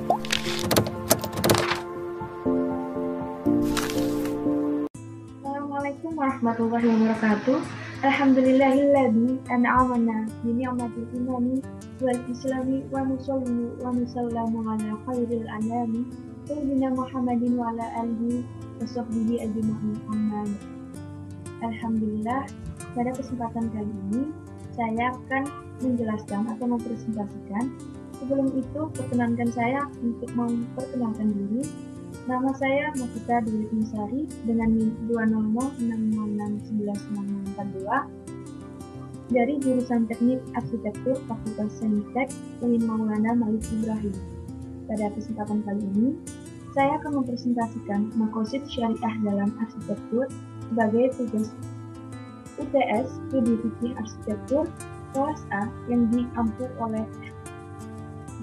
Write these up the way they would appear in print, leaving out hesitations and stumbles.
Assalamualaikum warahmatullahi wabarakatuh. Alhamdulillahilladzi an'amana bi ni'matil imani wal islami wa nusalli wa nusallamu ala khairil anami sayyidina Muhammadin wa ala alihi wa sahbihi ajma'in. Alhamdulillah, pada kesempatan kali ini saya akan menjelaskan atau mempresentasikan. Sebelum itu, perkenankan saya untuk memperkenalkan diri. Nama saya Novita Dwi Nisari dengan NIM 200606942 dari jurusan Teknik Arsitektur Fakultas Saintek UIN Maulana Malik Ibrahim. Pada kesempatan kali ini, saya akan mempresentasikan maqasid syariah dalam arsitektur sebagai tugas UTS Studi Fikih Arsitektur kelas A yang diampu oleh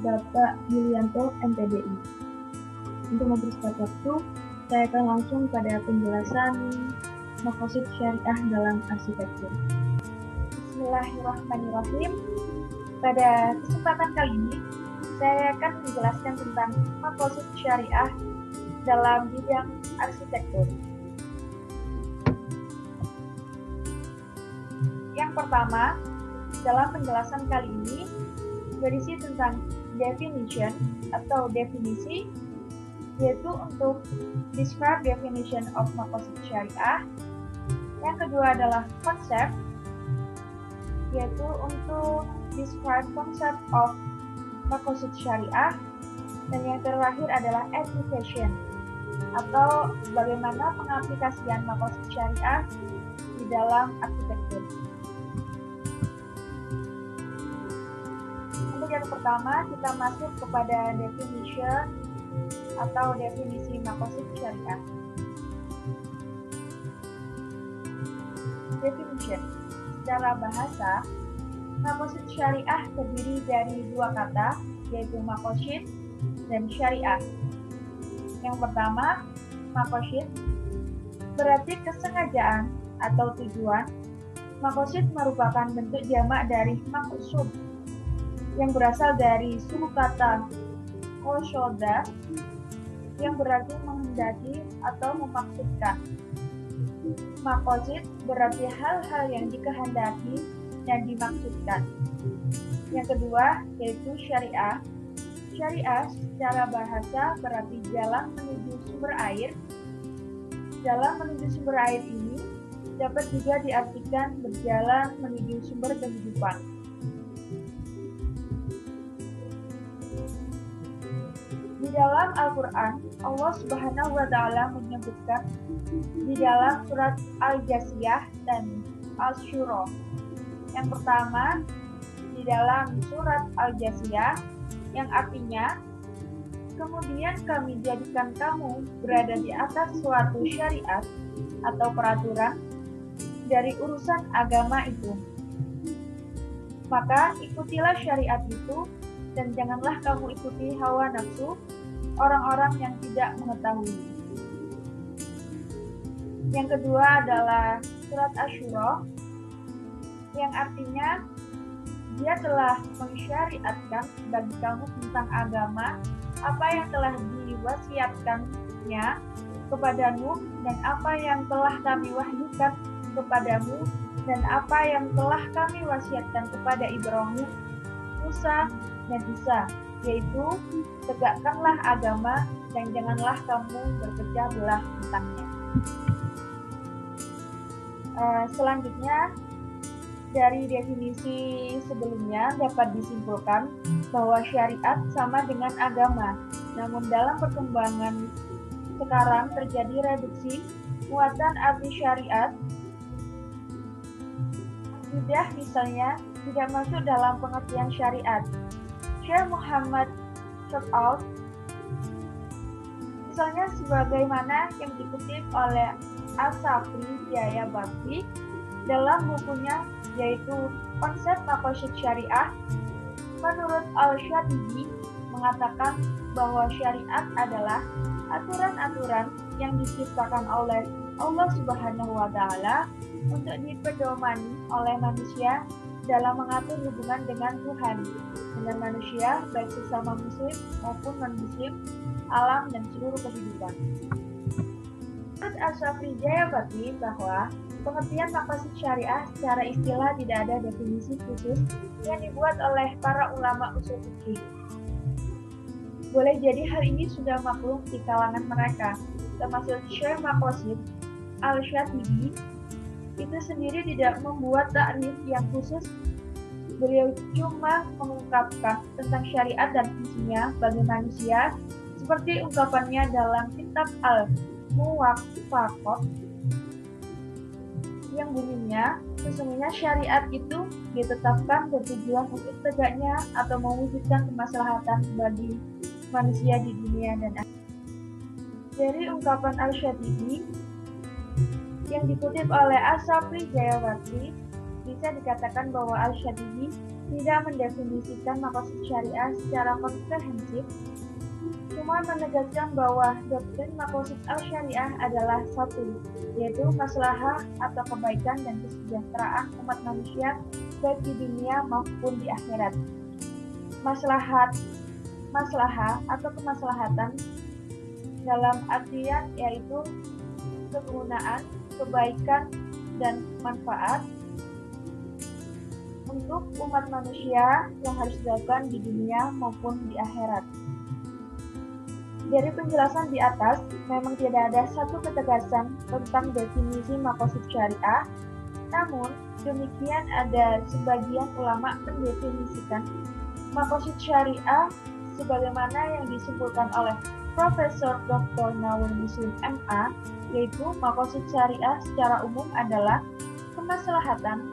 Bapak Yulianto MPDI. Untuk mempersingkat waktu, saya akan langsung pada penjelasan maqasid syariah dalam arsitektur. Bismillahirrahmanirrahim. Pada kesempatan kali ini, saya akan menjelaskan tentang maqasid syariah dalam bidang arsitektur. Yang pertama, dalam penjelasan kali ini berisi tentang definition atau definisi, yaitu untuk describe definition of maqasid syariah. Yang kedua adalah konsep, yaitu untuk describe concept of maqasid syariah. Dan yang terakhir adalah application, atau bagaimana pengaplikasian maqasid syariah di dalam arsitektur. Untuk yang pertama, kita masuk kepada definition atau definisi maqasid syariah. Definition. Secara bahasa, maqasid syariah terdiri dari dua kata, yaitu maqasid dan syariah. Yang pertama, maqasid berarti kesengajaan atau tujuan. Maqasid merupakan bentuk jamak dari maqsud yang berasal dari suku kata qasada yang berarti menghendaki atau memaksudkan. Maqasid berarti hal-hal yang dikehendaki dan dimaksudkan. Yang kedua yaitu syariah. Syariah secara bahasa berarti jalan menuju sumber air. Jalan menuju sumber air ini dapat juga diartikan berjalan menuju sumber kehidupan. Di dalam Al-Quran, Allah Subhanahu wa Ta'ala menyebutkan di dalam surat Al-Jasiyah dan Asy-Syura. Yang pertama, di dalam surat Al-Jasiyah, yang artinya, kemudian kami jadikan kamu berada di atas suatu syariat atau peraturan dari urusan agama itu. Maka ikutilah syariat itu dan janganlah kamu ikuti hawa nafsu orang-orang yang tidak mengetahui. Yang kedua adalah surat Asy-Syura yang artinya dia telah mensyariatkan bagi kamu tentang agama apa yang telah diwasiatkannya kepada Nuh dan apa yang telah kami wahyukan kepadamu dan apa yang telah kami wasiatkan kepada Ibrahim, Musa, dan Isa, yaitu tegakkanlah agama dan janganlah kamu berpecah belah tentangnya. Selanjutnya, dari definisi sebelumnya dapat disimpulkan bahwa syariat sama dengan agama. Namun dalam perkembangan sekarang terjadi reduksi muatan arti syariat. Akidah misalnya tidak masuk dalam pengertian syariat. Syekh Muhammad Syar'al misalnya sebagaimana yang dikutip oleh As-Safri Jaya Bakti dalam bukunya yaitu Konsep Maqasid Syariah. Menurut Al-Syatibi mengatakan bahwa syariat adalah aturan-aturan yang diciptakan oleh Allah Subhanahu wa Ta'ala untuk dipedomani oleh manusia dalam mengatur hubungan dengan Tuhan, dengan manusia, baik sesama muslim maupun non-muslim, alam, dan seluruh kehidupan. Menurut Asy'ari Jayapati bahwa pengertian maqasid syariah secara istilah tidak ada definisi khusus yang dibuat oleh para ulama usul fikih. Boleh jadi hal ini sudah maklum di kalangan mereka, termasuk Syekh Maqasid Al-Syatibi itu sendiri tidak membuat takrif yang khusus. Beliau cuma mengungkapkan tentang syariat dan fungsinya bagi manusia seperti ungkapannya dalam kitab Al-Muwaffaqat yang bunyinya, sesungguhnya syariat itu ditetapkan bertujuan untuk tegaknya atau mewujudkan kemaslahatan bagi manusia di dunia dan akhirat. Dari ungkapan Al-Syatibi yang dikutip oleh Asy'ari Jayapati, bisa dikatakan bahwa Al-Syatibi tidak mendefinisikan maqasid syariah secara komprehensif, cuma menegaskan bahwa doktrin maqasid al-syariah adalah satu, yaitu maslahah atau kebaikan dan kesejahteraan umat manusia baik di dunia maupun di akhirat. Maslahah atau kemaslahatan dalam artian yaitu kegunaan, kebaikan, dan manfaat untuk umat manusia yang harus dilakukan di dunia maupun di akhirat. Dari penjelasan di atas, memang tidak ada satu ketegasan tentang definisi maqasid syariah, namun demikian ada sebagian ulama mendefinisikan maqasid syariah sebagaimana yang disimpulkan oleh Profesor Dr. Nawir Muslim MA, yaitu maqasid syariah secara umum adalah kemaslahatan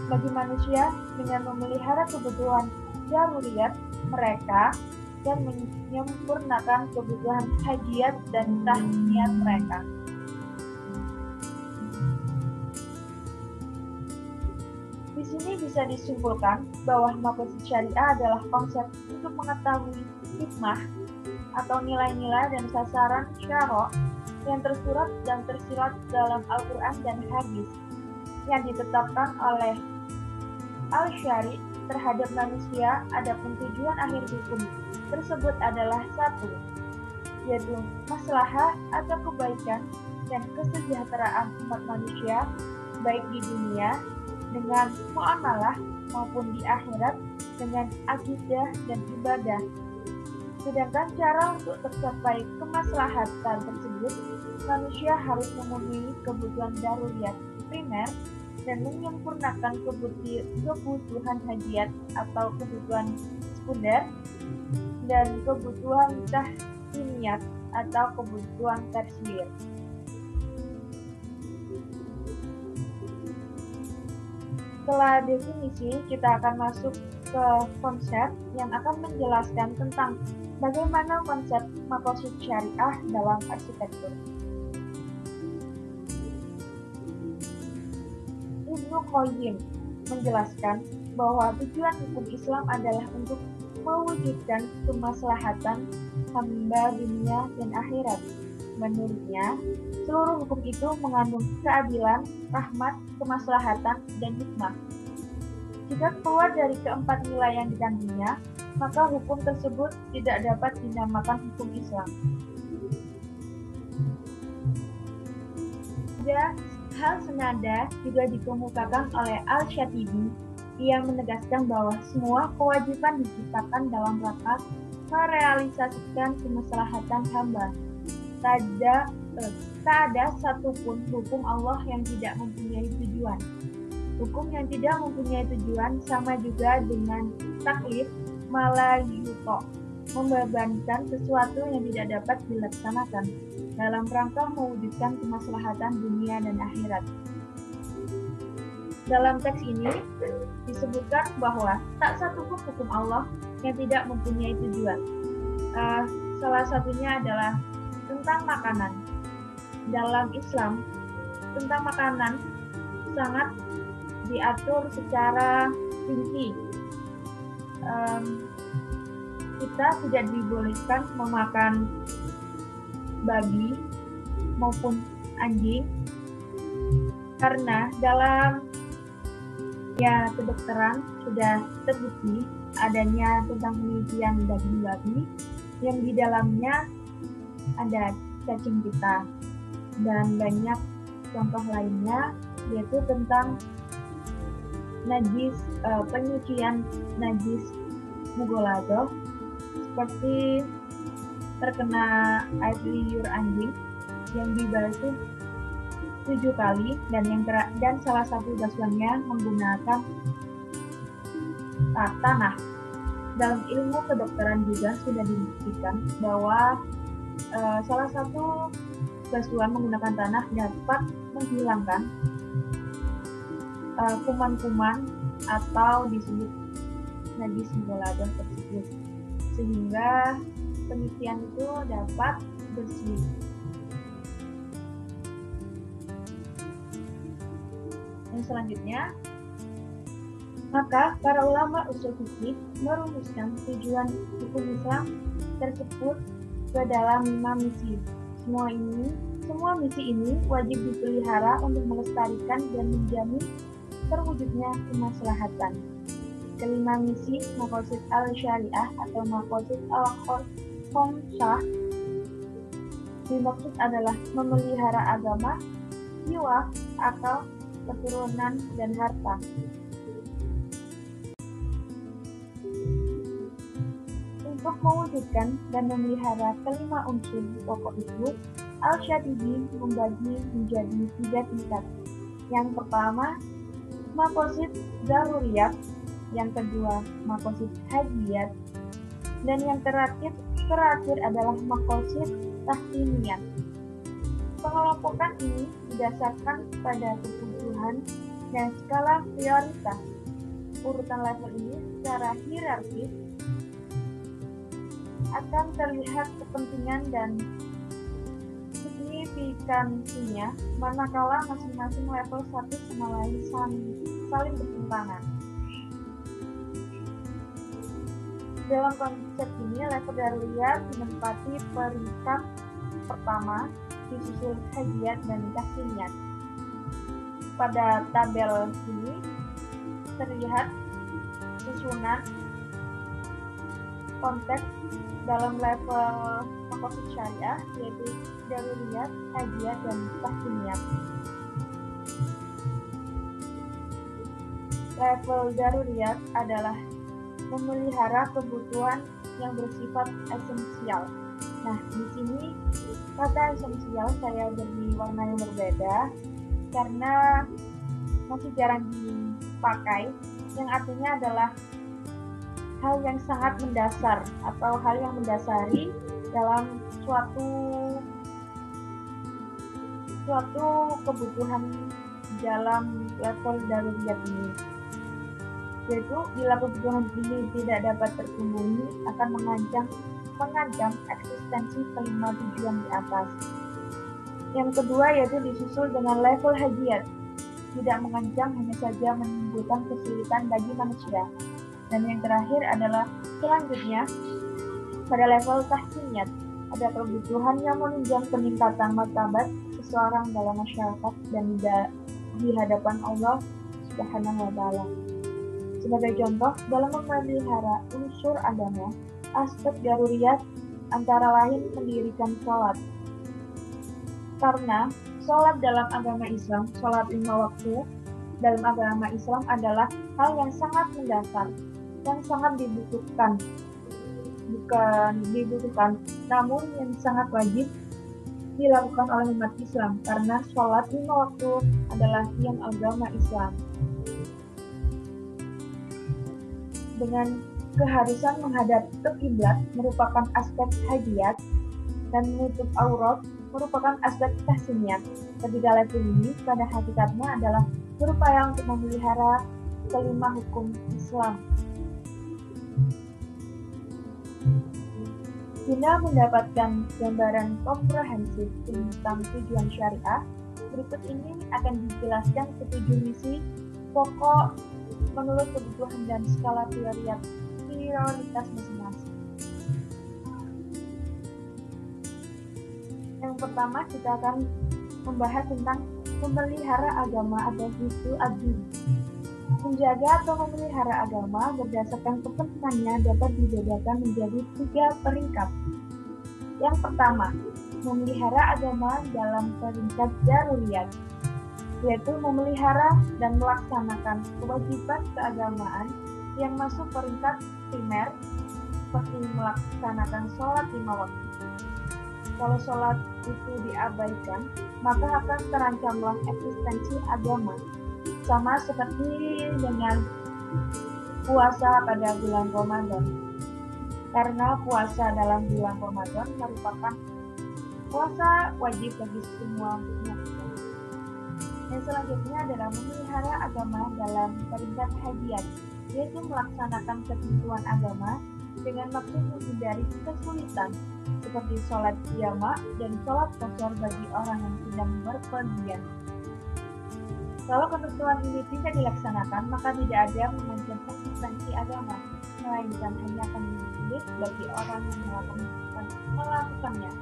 bagi manusia dengan memelihara kebutuhan daruriyat mereka dan menyempurnakan kebutuhan hajiyat dan tahniat mereka. Di sini bisa disimpulkan bahwa maqasid syariah adalah konsep untuk mengetahui hikmah atau nilai-nilai dan sasaran syara' yang tersurat dan tersirat dalam Al-Quran dan Hadis yang ditetapkan oleh Al-Syari' terhadap manusia. Adapun tujuan akhir hukum tersebut adalah satu, yaitu maslahah atau kebaikan dan kesejahteraan umat manusia baik di dunia dengan muamalah maupun di akhirat dengan akidah dan ibadah. Sedangkan cara untuk tercapai kemaslahatan tersebut, manusia harus memenuhi kebutuhan daruriyat primer dan menyempurnakan kebutuhan hajiyat atau kebutuhan sekunder dan kebutuhan tahsiniyat atau kebutuhan tersier. Setelah definisi, kita akan masuk ke konsep yang akan menjelaskan tentang bagaimana konsep maqasid syariah dalam arsitektur. Ibnu Qayyim menjelaskan bahwa tujuan hukum Islam adalah untuk mewujudkan kemaslahatan hamba dunia dan akhirat. Menurutnya, seluruh hukum itu mengandung keadilan, rahmat, kemaslahatan, dan hikmah. Jika keluar dari keempat nilai yang dikandungnya, maka hukum tersebut tidak dapat dinamakan hukum Islam. Ada hal senada juga dikemukakan oleh Al-Syatibi. Ia menegaskan bahwa semua kewajiban diciptakan dalam rangka merealisasikan kemaslahatan hamba. Tak ada satupun hukum Allah yang tidak mempunyai tujuan. Hukum yang tidak mempunyai tujuan sama juga dengan taklif malayuto, membebankan sesuatu yang tidak dapat dilaksanakan dalam rangka mewujudkan kemaslahatan dunia dan akhirat. Dalam teks ini disebutkan bahwa tak satupun hukum Allah yang tidak mempunyai tujuan. Salah satunya adalah tentang makanan. Dalam Islam, tentang makanan sangat diatur secara rinci. Kita tidak dibolehkan memakan babi maupun anjing karena dalam dunia kedokteran sudah terbukti adanya tentang penelitian daging babi yang di dalamnya ada cacing pita dan banyak contoh lainnya, yaitu tentang najis, penyucian najis mughaladzah seperti terkena air liur anjing yang dibasuh 7 kali dan salah satu basuhannya menggunakan tanah. Dalam ilmu kedokteran juga sudah dibuktikan bahwa salah satu basuhan menggunakan tanah dapat menghilangkan kuman-kuman atau disebut najis mughaladzah tersebut, sehingga pencucian itu dapat bersih. Yang selanjutnya, maka para ulama usul fikih merumuskan tujuan hukum Islam tersebut ke dalam 5 misi. Semua misi ini wajib dipelihara untuk melestarikan dan menjamin terwujudnya kemaslahatan. Kelima misi maqasid al-syariah atau maqasid al-khamsah dimaksud adalah memelihara agama, jiwa, akal, keturunan, dan harta. Untuk mewujudkan dan memelihara kelima unsur pokok itu, Al-Syatibi membagi menjadi 3 tingkat. Yang pertama, maqasid daruriyat, yang kedua, maqasid hajiyat, dan yang terakhir adalah maqasid tahsiniyat. Pengelompokan ini didasarkan pada kebutuhan dan skala prioritas. Urutan level ini secara hierarkis akan terlihat kepentingan dan signifikansinya manakala masing-masing level satu sama lain saling bertentangan. Dalam konsep ini, level daruriyat menempati peringkat pertama, disusul hajiyat dan tahsiniyat. Pada tabel ini terlihat susunan konteks dalam level maqasid syariah, yaitu daruriyat, hajiyat, dan tahsiniyat. Level daruriyat adalah memelihara kebutuhan yang bersifat esensial. Nah, di sini kata esensial saya beri warna yang berbeda karena masih jarang dipakai, yang artinya adalah hal yang sangat mendasar atau hal yang mendasari dalam suatu kebutuhan dalam level daruriyat ini. Yaitu bila kebutuhan ini tidak dapat terpenuhi akan mengancam eksistensi kelima tujuan di atas. Yang kedua yaitu disusul dengan level hajiyat, tidak mengancam, hanya saja menimbulkan kesulitan bagi manusia. Dan yang terakhir adalah selanjutnya pada level tahsiniyat, ada kebutuhan yang menunjang peningkatan martabat seseorang dalam masyarakat dan di hadapan Allah Subhanahu wa Ta'ala. Sebagai contoh, dalam memelihara unsur agama, aspek daruriyat antara lain mendirikan sholat. Karena sholat dalam agama Islam, sholat 5 waktu dalam agama Islam adalah hal yang sangat mendasar, yang sangat dibutuhkan. Bukan dibutuhkan, namun yang sangat wajib dilakukan oleh umat Islam, karena sholat 5 waktu adalah tiang agama Islam. Dengan keharusan menghadap ke kiblat merupakan aspek hajiyat dan menutup aurat merupakan aspek tahsiniyat. Ketiga level ini pada hakikatnya adalah berupaya untuk memelihara kelima hukum Islam. Guna mendapatkan gambaran komprehensif tentang tujuan syariah, berikut ini akan dijelaskan ketujuh misi pokok menurut kebutuhan dan skala prioritas masing-masing. Yang pertama, kita akan membahas tentang memelihara agama atau hifdzul ad-din. Menjaga atau memelihara agama berdasarkan kepentingannya dapat dibedakan menjadi 3 peringkat. Yang pertama, memelihara agama dalam peringkat daruriyat, yaitu memelihara dan melaksanakan kewajiban keagamaan yang masuk peringkat primer, seperti melaksanakan sholat 5 waktu. Kalau sholat itu diabaikan, maka akan terancamlah eksistensi agama. Sama seperti dengan puasa pada bulan Ramadan. Karena puasa dalam bulan Ramadan merupakan puasa wajib bagi semua muslim. Yang selanjutnya adalah memelihara agama dalam peringkat hadiat, yaitu melaksanakan ketentuan agama dengan maksud menghindari kesulitan, seperti sholat jamak dan sholat qashar bagi orang yang sedang berpergian. Kalau ketentuan ini tidak dilaksanakan, maka tidak ada mengancam eksistensi agama, melainkan hanya akan sulit bagi orang yang melakukannya.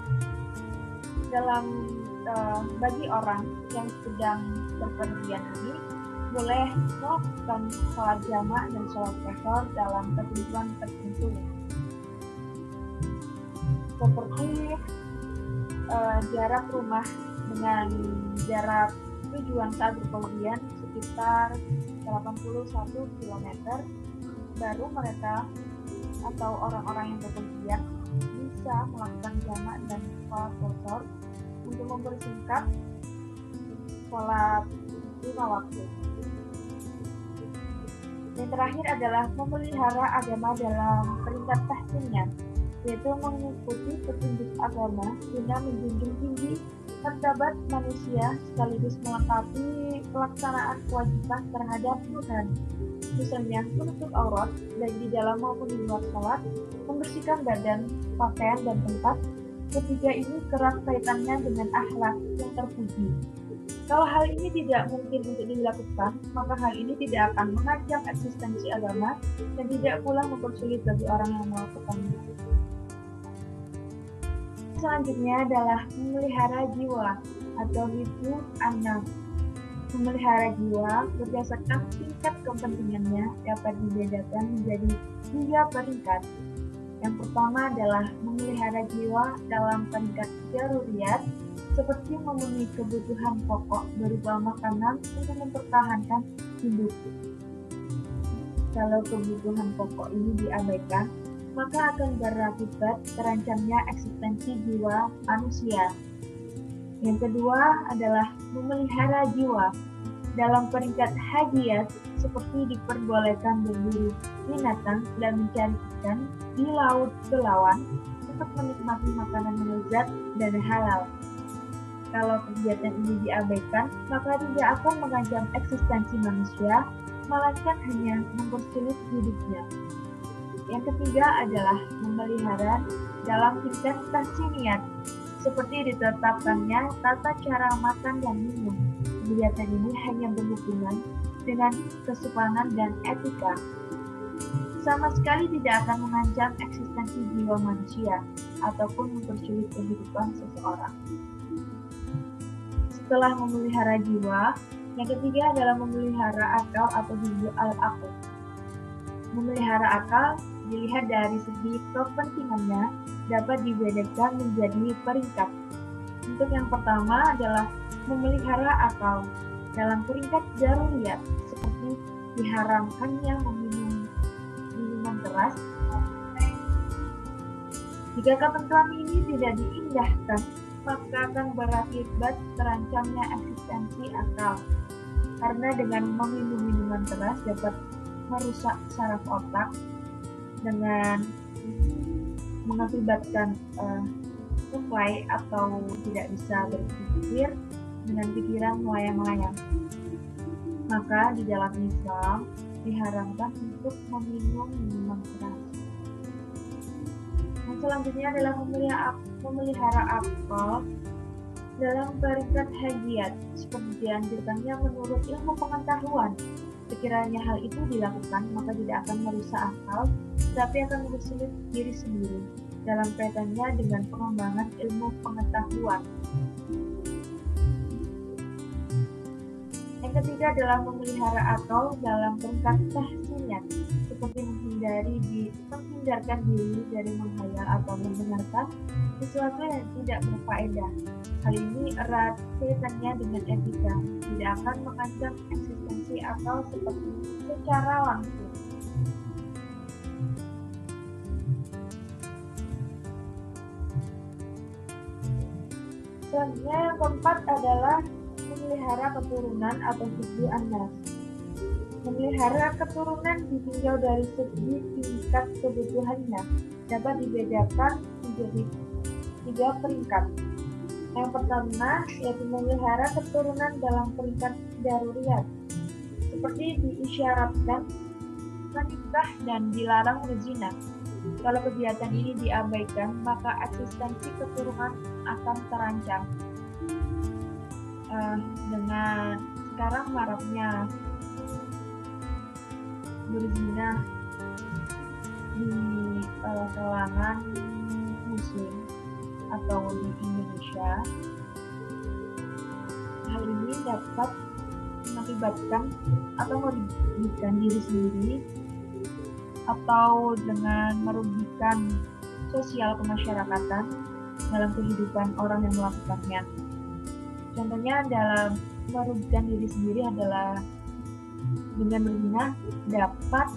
Bagi orang yang sedang berpergian ini, boleh melakukan sholat jamak dan sholat qashar dalam ketentuan tertentu, seperti jarak rumah dengan jarak tujuan saat berpergian sekitar 81 km, baru mereka atau orang-orang yang berpergian bisa melakukan jamak dan sholat qashar untuk mempersingkat sholat 5 waktu. Yang terakhir adalah memelihara agama dalam peringkat tahsinnya, yaitu mengikuti petunjuk agama guna menjunjung tinggi martabat manusia sekaligus melengkapi pelaksanaan kewajiban terhadap Tuhan. Misalnya menutup aurat baik di dalam maupun di luar sholat, membersihkan badan, pakaian, dan tempat. Ketiga ini kerap kaitannya dengan akhlak yang terpuji. Kalau hal ini tidak mungkin untuk dilakukan, maka hal ini tidak akan mengancam eksistensi agama dan tidak pula mempersulit bagi orang yang melakukannya. Selanjutnya adalah memelihara jiwa atau hifdzu an-nafs. Memelihara jiwa berdasarkan tingkat kepentingannya dapat dibedakan menjadi 3 peringkat. Yang pertama adalah memelihara jiwa dalam peringkat daruriyat, seperti memenuhi kebutuhan pokok berupa makanan untuk mempertahankan hidup. Kalau kebutuhan pokok ini diabaikan, maka akan berakibat terancamnya eksistensi jiwa manusia. Yang kedua adalah memelihara jiwa dalam peringkat hadiat, seperti diperbolehkan berburu binatang dan mencari ikan di laut Belawan untuk menikmati makanan yang lezat dan halal. Kalau kegiatan ini diabaikan, maka tidak akan mengancam eksistensi manusia, melainkan hanya mempersulit hidupnya. Yang ketiga adalah memelihara dalam tingkat tahsiniyat, seperti ditetapkannya tata cara makan dan minum. Kegiatan ini hanya berhubungan dengan kesopanan dan etika. Sama sekali tidak akan mengancam eksistensi jiwa manusia ataupun mempersulit kehidupan seseorang. Setelah memelihara jiwa, yang ketiga adalah memelihara akal atau hifdzu al-aql. Memelihara akal dilihat dari segi kepentingannya dapat dibedakan menjadi peringkat. Untuk yang pertama adalah memelihara akal dalam peringkat daruriyat, seperti diharamkannya meminum minuman keras. Jika ketentuan ini tidak diindahkan, maka akan berakibat terancamnya eksistensi akal, karena dengan meminum minuman keras dapat merusak saraf otak dengan mengakibatkan supply atau tidak bisa berpikir dengan pikiran melayang-layang. Maka di dalam Islam diharamkan untuk meminum minuman keras. Yang selanjutnya adalah memelihara akal dalam peringkat hadiat, seperti dianjurkannya menurut ilmu pengetahuan. Sekiranya hal itu dilakukan, maka tidak akan merusak akal, tapi akan mempersulit diri sendiri dalam kaitannya dengan pengembangan ilmu pengetahuan. Yang Yang ketiga adalah memelihara atau dalam peringkat tahsinat, seperti menghindarkan diri dari menghayal atau mendengarkan sesuatu yang tidak berfaedah. Hal ini erat kaitannya dengan etika, tidak akan mengancam eksistensi atau seperti secara langsung. Selanjutnya yang keempat adalah memelihara keturunan atau suku anas. Memelihara keturunan ditinjau dari segi tingkat kebutuhannya dapat dibedakan menjadi 3 peringkat. Yang pertama yaitu memelihara keturunan dalam peringkat daruriyat, seperti diisyaratkan menikah dan dilarang berzina. Kalau kegiatan ini diabaikan, maka eksistensi keturunan akan terancam. Dengan sekarang maraknya berzina di kalangan muslim atau di Indonesia, hal ini dapat mengakibatkan atau merugikan diri sendiri atau dengan merugikan sosial kemasyarakatan dalam kehidupan orang yang melakukannya. Contohnya dalam merugikan diri sendiri adalah dengan berzina dapat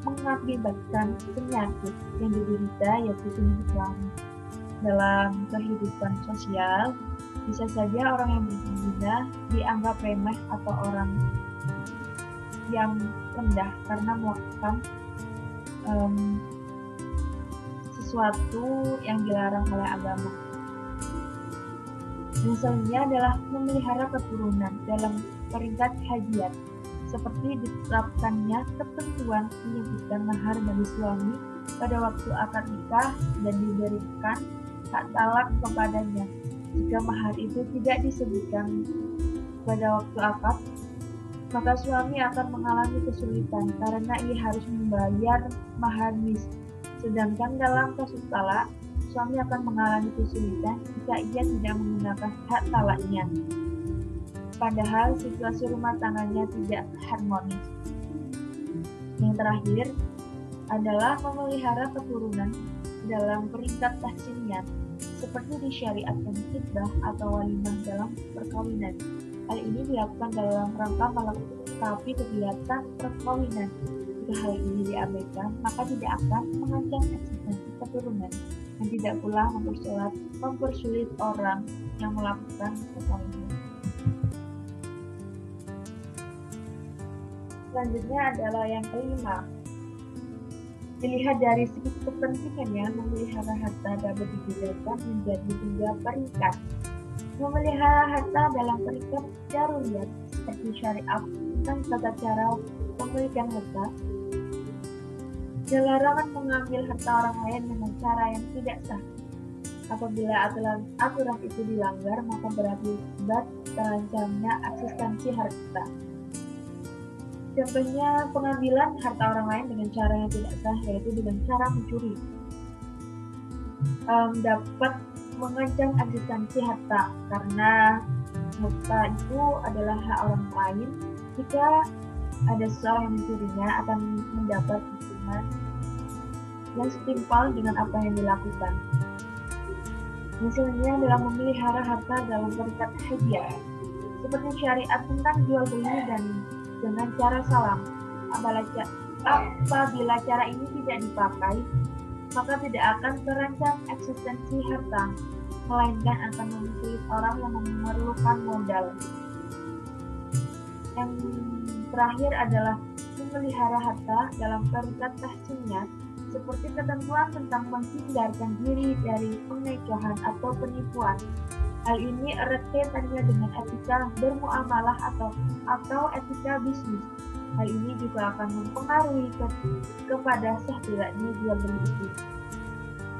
mengakibatkan penyakit yang diderita yaitu penyakit lama. Dalam kehidupan sosial, bisa saja orang yang berzina dianggap remeh atau orang yang rendah karena melakukan sesuatu yang dilarang oleh agama. Yang selanjutnya adalah memelihara keturunan dalam peringkat hajiat, seperti ditetapkannya ketentuan menyebutkan mahar bagi suami pada waktu akad nikah dan diberikan hak talak kepadanya. Jika mahar itu tidak disebutkan pada waktu akad, maka suami akan mengalami kesulitan karena ia harus membayar mahar nis. Sedangkan dalam kasus talak, suami akan mengalami kesulitan jika ia tidak menggunakan hak talaknya. Padahal situasi rumah tangganya tidak harmonis. Yang terakhir adalah memelihara keturunan dalam peringkat tahsiniyat, seperti disyariatkan khitbah atau walimah dalam perkawinan. Hal ini dilakukan dalam rangka melengkapi kegiatan perkawinan. Jika hal ini diabaikan, maka tidak akan mengancam eksistensi keturunan dan tidak pula mempersulit orang yang melakukan perkawinan. Selanjutnya adalah yang kelima. Dilihat dari segi kepentingannya, memelihara harta dapat dibedakan menjadi 3 peringkat. Memelihara harta dalam peringkat daruriyat, seperti syariat tentang tata cara pemilikan harta, larangan mengambil harta orang lain dengan cara yang tidak sah. Apabila aturan itu dilanggar, maka berakibat terancamnya eksistensi harta. Contohnya pengambilan harta orang lain dengan cara yang tidak sah, yaitu dengan cara mencuri. Dapat mengancam eksistensi harta karena harta itu adalah hak orang lain. Jika ada seseorang yang mencurinya, akan mendapat hukuman yang setimpal dengan apa yang dilakukan. Yang selanjutnya adalah memelihara harta dalam peringkat hadiah, seperti syariat tentang jual beli dan dengan cara salam. Apabila cara ini tidak dipakai, maka tidak akan terancam eksistensi harta, melainkan akan mempersulit orang yang memerlukan modal. Yang terakhir adalah memelihara harta dalam peringkat tahsiniyat, seperti ketentuan tentang menghindarkan diri dari pengecohan atau penipuan. Hal ini erat kaitannya dengan etika bermuamalah atau etika bisnis. Hal ini juga akan mempengaruhi kepada sah tidaknya jual beli itu.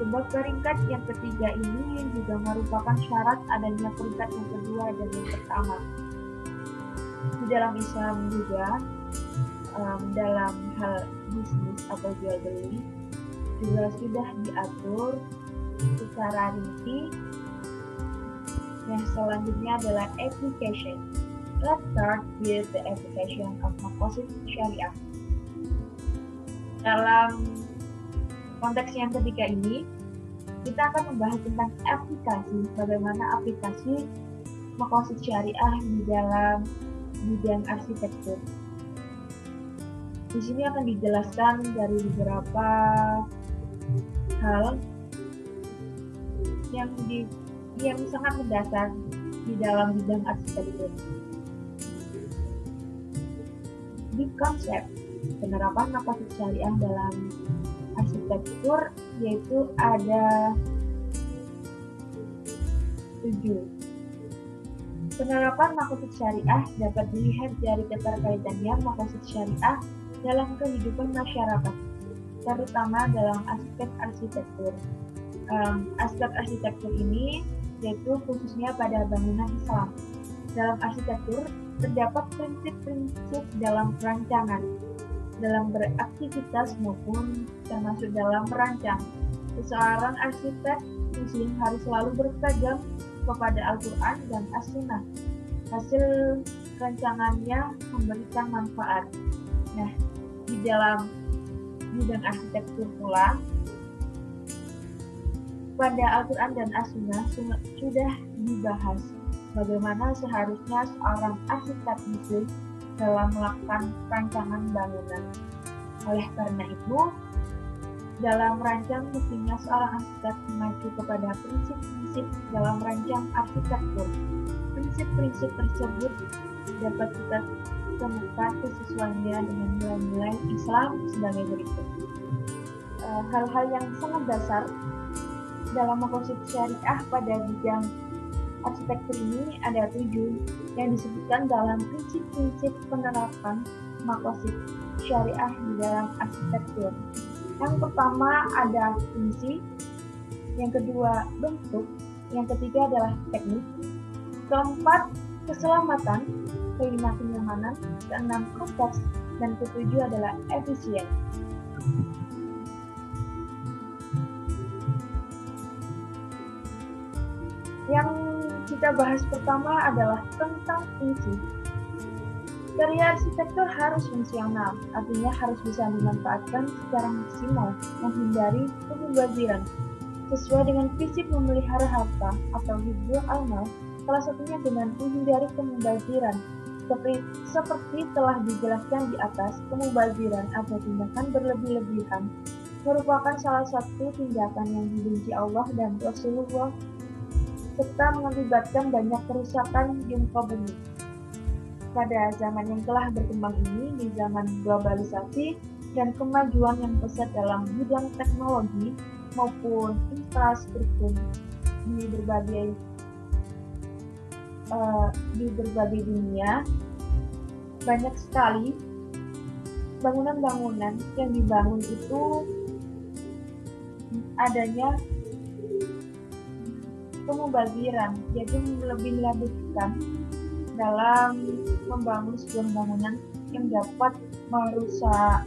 Sebab peringkat yang ketiga ini juga merupakan syarat adanya peringkat yang kedua dan yang pertama. Di dalam Islam juga, dalam hal bisnis atau jual beli juga sudah diatur secara rinci. Yang selanjutnya adalah application. Let's start with the application of maqasid syariah. Dalam konteks yang ketiga ini, kita akan membahas tentang aplikasi, bagaimana aplikasi maqasid syariah di dalam bidang arsitektur. Di sini akan dijelaskan dari beberapa hal yang sangat mendasar di dalam bidang arsitektur. Di konsep penerapan maqasid syariah dalam arsitektur yaitu ada 7. Penerapan maqasid syariah dapat dilihat dari keterkaitannya maqasid syariah dalam kehidupan masyarakat, terutama dalam aspek arsitektur. Aspek arsitektur ini yaitu khususnya pada bangunan Islam. Dalam arsitektur terdapat prinsip-prinsip dalam perancangan, dalam beraktivitas maupun termasuk dalam merancang. Seseorang arsitek muslim harus selalu berpegang kepada Al-Quran dan As-Sunnah. Hasil rancangannya memberikan manfaat. Nah, di dalam bidang arsitektur pula, pada Al-Quran dan As-Sunnah sudah dibahas bagaimana seharusnya seorang arsitek muslim dalam melakukan rancangan bangunan. Oleh karena itu, dalam merancang mestinya seorang arsitek mengacu kepada prinsip-prinsip dalam merancang arsitektur. Prinsip-prinsip tersebut dapat kita temukan kesesuaiannya dengan nilai-nilai Islam sebagai berikut. Hal-hal yang sangat dasar dalam maqasid syariah pada bidang arsitektur ini ada 7 yang disebutkan dalam prinsip-prinsip penerapan maqasid syariah di dalam arsitektur. Yang pertama ada fungsi, yang kedua bentuk, yang ketiga adalah teknik, keempat keselamatan, kelima kenyamanan, keenam konteks, dan ketujuh adalah efisien. Yang kita bahas pertama adalah tentang fungsi. Karya arsitektur harus fungsional, artinya harus bisa dimanfaatkan secara maksimal, menghindari pemubaziran. Sesuai dengan prinsip memelihara harta atau hibdul amal, salah satunya dengan menghindari pemubaziran. Seperti telah dijelaskan di atas, pemubaziran atau tindakan berlebih-lebihan merupakan salah satu tindakan yang dibenci Allah dan Rasulullah, serta mengakibatkan banyak kerusakan di muka bumi. Pada zaman yang telah berkembang ini, di zaman globalisasi dan kemajuan yang pesat dalam bidang teknologi maupun infrastruktur di berbagai dunia, banyak sekali bangunan-bangunan yang dibangun itu adanya pemubaziran, yaitu melebih-lebihkan dalam membangun sebuah bangunan yang dapat merusak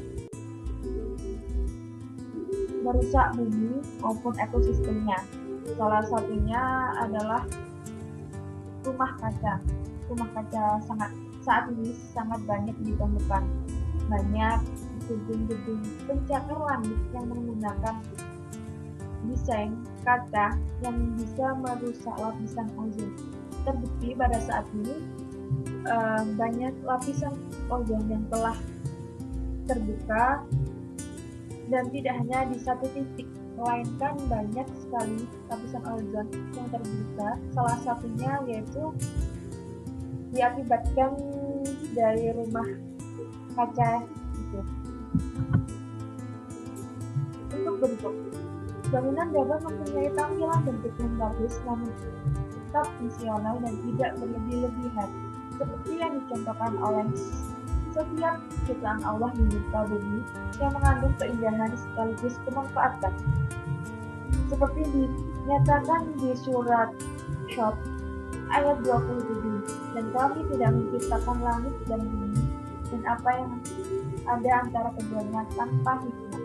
bumi maupun ekosistemnya. Salah satunya adalah rumah kaca. Rumah kaca saat ini sangat banyak ditemukan. Banyak gedung-gedung pencakar langit yang menggunakan desain kaca yang bisa merusak lapisan ozon. Terbukti pada saat ini banyak lapisan ozon yang telah terbuka, dan tidak hanya di satu titik, melainkan banyak sekali lapisan ozon yang terbuka. Salah satunya yaitu diakibatkan dari rumah kaca itu. Untuk bentuk, bangunan dapat mempunyai tampilan bentuk yang bagus namun tetap fungsional dan tidak berlebih-lebihan, seperti yang dicontohkan oleh setiap ciptaan Allah di muka bumi yang mengandung keindahan sekaligus kemanfaatan. Seperti dinyatakan di surat Syot ayat 27, dan kami tidak menciptakan langit dan bumi dan apa yang ada antara keduanya tanpa hikmah.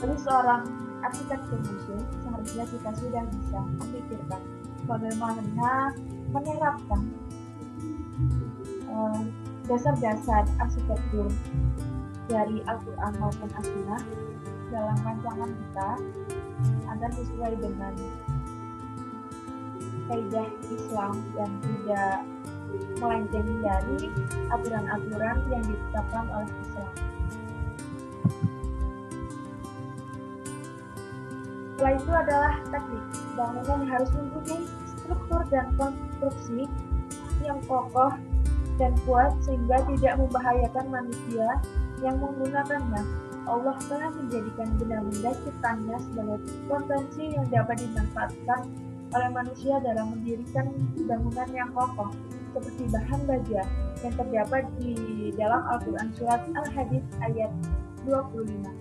Bagi seorang arsitektur muslim, seharusnya kita sudah bisa memikirkan bagaimana menerapkan dasar-dasar arsitektur dari Al-Quran maupun As-Sunnah dalam rancangan kita agar sesuai dengan kaidah Islam dan tidak melenceng dari aturan-aturan yang ditetapkan oleh Islam. Setelah itu adalah teknik. Bangunan harus mempunyai struktur dan konstruksi yang kokoh dan kuat sehingga tidak membahayakan manusia yang menggunakannya. Allah telah menjadikan benda-benda ciptaannya sebagai potensi yang dapat dimanfaatkan oleh manusia dalam mendirikan bangunan yang kokoh, seperti bahan baja yang terdapat di dalam Al-Quran Surat Al-Hadid ayat 25.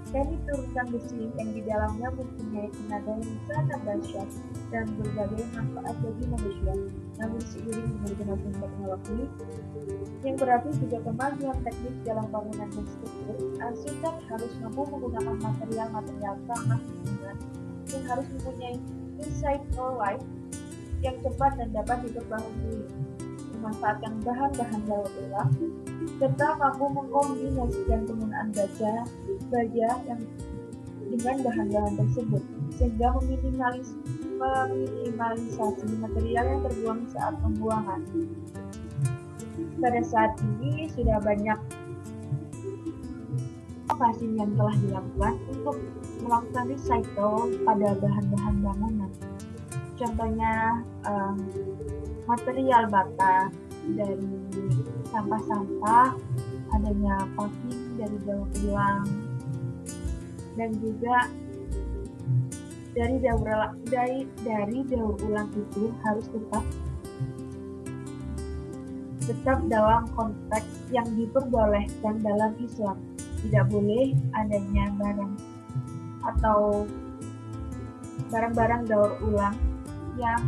Dari turunan besi yang di dalamnya mempunyai tenaga yang sangat dahsyat dan berbagai manfaat bagi manusia. Namun seiring dengan kemajuan teknologi yang berarti juga kemajuan teknik dalam bangunan dan struktur, arsitek harus mampu menggunakan material-material ramah lingkungan yang harus mempunyai recycle life yang cepat dan dapat diperbarui, memanfaatkan bahan-bahan daur ulang, serta mampu mengkombinasikan penggunaan baja yang dengan bahan-bahan tersebut sehingga meminimalisasi material yang terbuang saat pembuangan. Pada saat ini sudah banyak inovasi yang telah dilakukan untuk melakukan recycle pada bahan-bahan bangunan. Contohnya material bata dari sampah-sampah, adanya paving dari daur ulang, dan juga dari daur ulang itu harus tetap dalam konteks yang diperbolehkan dalam Islam. Tidak boleh adanya barang atau barang-barang daur ulang yang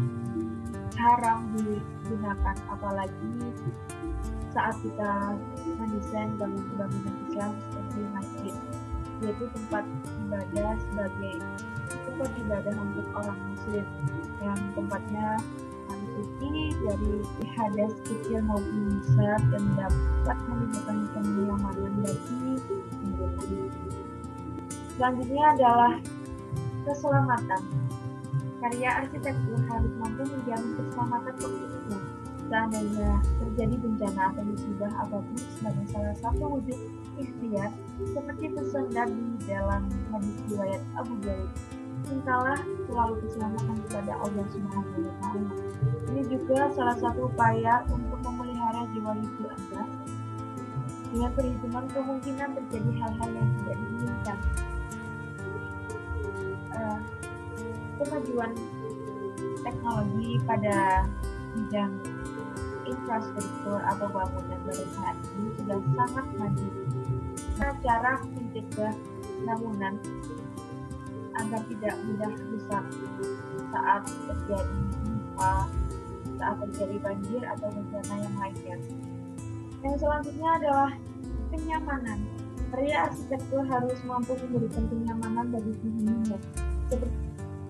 haram digunakan, apalagi saat kita mendesain bangunan Islam seperti masjid, yaitu tempat ibadah sebagai tempat ibadah untuk orang muslim yang tempatnya suci dari hadas kecil maupun besar dan dapat menimbulkan kenyamanan bagi pengguna. Selanjutnya adalah keselamatan. Karya arsitektur harus mampu menjamin keselamatan penghuninya seandainya terjadi bencana atau musibah apapun sebagai salah satu wujud ikhtiar seperti tersendat di dalam hadis riwayat Abu Daud. Mintalah selalu keselamatan kepada Allah Subhanahu wa Ta'ala. Ini juga salah satu upaya untuk memelihara jiwa hidup Anda dengan perhitungan kemungkinan terjadi hal-hal yang tidak diinginkan. Kemajuan teknologi pada bidang infrastruktur atau bangunan pada saat ini sudah sangat maju. Cara mencegah bangunan agar tidak mudah rusak saat terjadi gempa, saat terjadi banjir atau bencana yang lainnya. Yang selanjutnya adalah kenyamanan. Karya arsitektur harus mampu memberikan kenyamanan bagi penghuninya,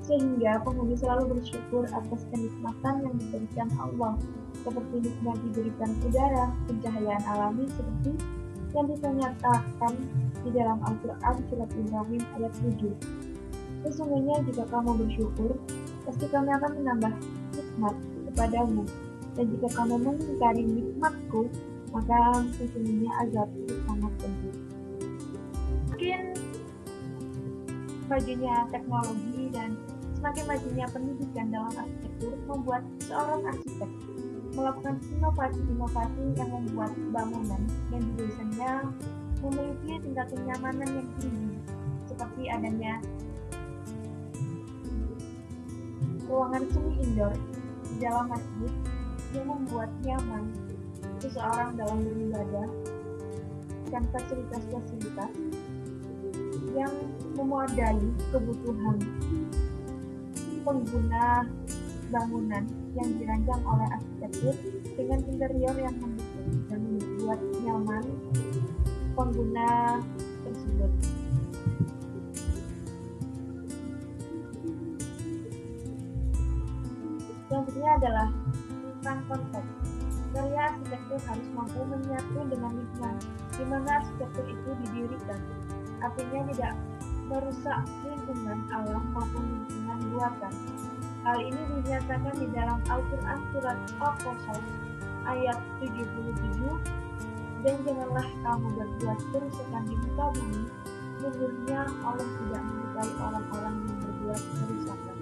sehingga penghuni selalu bersyukur atas kenikmatan yang diberikan Allah, seperti nikmat diberikan udara, pencahayaan alami seperti yang dinyatakan di dalam Al-Quran Surat Ibrahim ayat 7. Sesungguhnya jika kamu bersyukur, pasti kami akan menambah nikmat kepadamu, dan jika kamu mengingkari nikmatku, maka sesungguhnya azab itu sangat pedih. Mungkin majunya teknologi dan semakin majunya pendidikan dalam arsitektur membuat seorang arsitek melakukan inovasi-inovasi yang membuat bangunan yang biasanya memiliki tingkat kenyamanan yang tinggi, seperti adanya ruangan semi indoor di dalam masjid yang membuat nyaman seseorang dalam beribadah, dan fasilitas-fasilitas yang memadai kebutuhan pengguna bangunan yang dirancang oleh arsitektur dengan interior yang mendukung dan membuat nyaman pengguna tersebut. Selanjutnya adalah tentang konteks. Karya arsitektur harus mampu menyatu dengan lingkungan di mana arsitektur itu didirikan. Artinya tidak merusak lingkungan alam maupun lingkungan buatan. Hal ini dinyatakan di dalam Al-Quran surat Al-Qasas ayat 77, dan janganlah kamu berbuat kerusakan di muka bumi, sesungguhnya Allah tidak menyukai orang-orang yang berbuat kerusakan.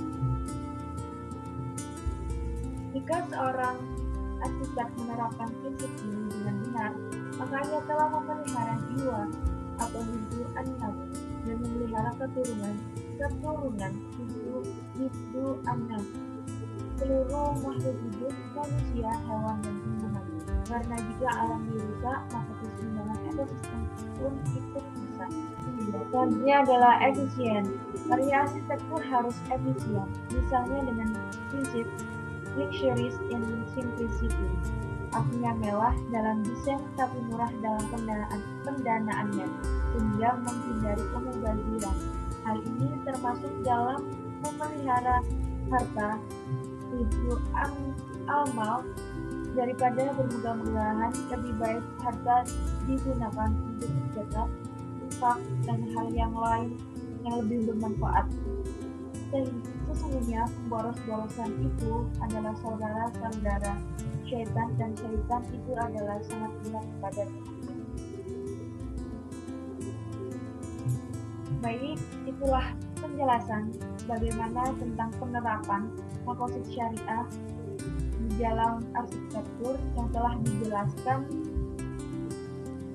Jika seorang arsitek menerapkan prinsip ini dengan benar, maka ia telah memelihara jiwa atau hidup an-nas dan memelihara keturunan hidup an-nas, seluruh makhluk hidup, manusia, hewan, dan tumbuhan. Karena jika alam dirusak, maka keseimbangan ekosistem pun ikut rusak. Selanjutnya adalah efisien. Karya arsitektur harus efisien, misalnya dengan prinsip luxurious in simplicity, artinya mewah dalam desain tapi murah dalam pendanaannya, sehingga menghindari pemubaziran. Hal ini termasuk dalam memelihara harta hidup al-mal daripada bermegah-megahan. Lebih baik harta digunakan untuk zakat, infak, dan hal yang lain yang lebih bermanfaat. Sesungguhnya pemboros-borosan itu adalah saudara-saudara syaitan, dan syaitan itu adalah sangat berat kepada Tuhan. Baik, itulah penjelasan bagaimana tentang penerapan makosid syariah di dalam arsitektur yang telah dijelaskan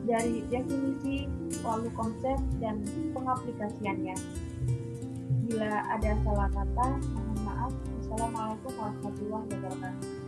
dari definisi, lalu konsep, dan pengaplikasiannya. Bila ada salah kata, mohon maaf. Wassalamualaikum warahmatullahi wabarakatuh.